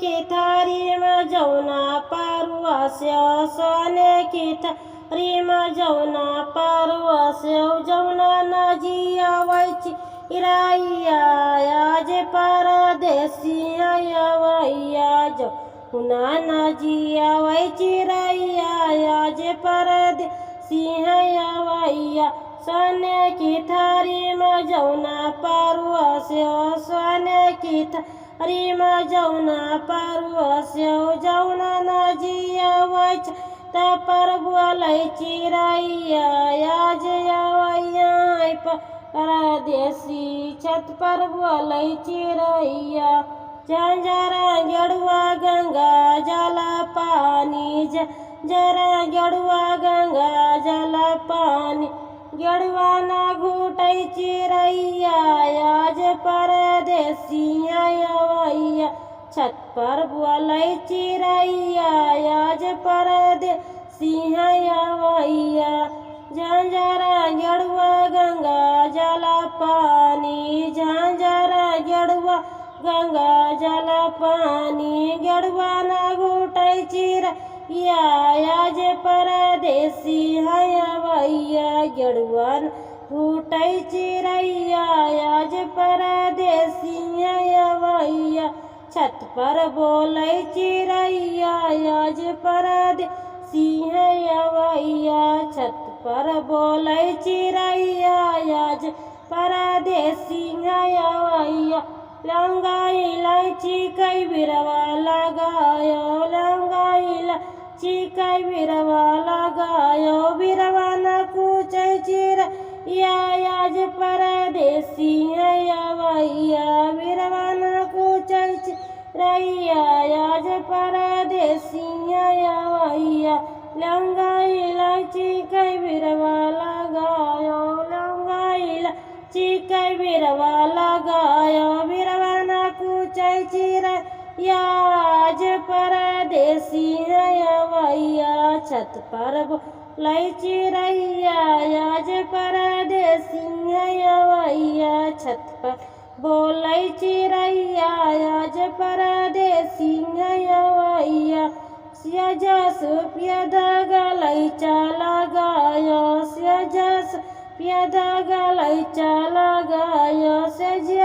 की थारी में जौना पारुआस्यो सोने की थारी में जौना पारुआस्यो जौना नाजी आवैची इराइया आज परदेसी आया जौना नाजी आवैची इराइया आज परदेसी आया सोने की थारी में जौना पारुआस्यो सोने की थारी में जौना पारुआस्यो जौना नाजी आवैची पर बोलैची राइया आज आवैया परदेसी छत पर बोलैची रैया जरा गेड़ुआ गंगा जल पानी जरा गेड़ुआ गंगा जल पानी गेड़ुआ ना घुटैची रैया आज परदेसी आया छत पर बोलैची रैया आज परदेसी आया झंझरा गेड़ुआ गंगा जल पानी झंझरा गेड़ुआ गंगा जल पानी गेड़ुआ ना घुटैची रैया आज परदेसी आया गेड़ुआ ना घुटैची रैया आज परदेसी आया छत पर बोलैची रैया आज परदेसी आया छत पर बोलैची रैया आज परदेसी आया लौंगा इलायची कई बिरवा लगायो लौंगा इलायची कई बिरवा लगायो बिरवा न कुचैची रैया आज परदेसी आया बिरवा न कुचैची रैया आज परदेसी आया लौंगा इलायची कई बिरवा लगायो लौंगा इलायची कई बिरवा लगायो बिरवा न कुचैची रैया आज परदेसी आया छत पर बोलैची रैया आज परदेसी आया छत पर बोलैची रैया आज परदेसी आया स्यजस प्यद गलैचा लगायो स्यजस प्यद गलैचा लगायो सजी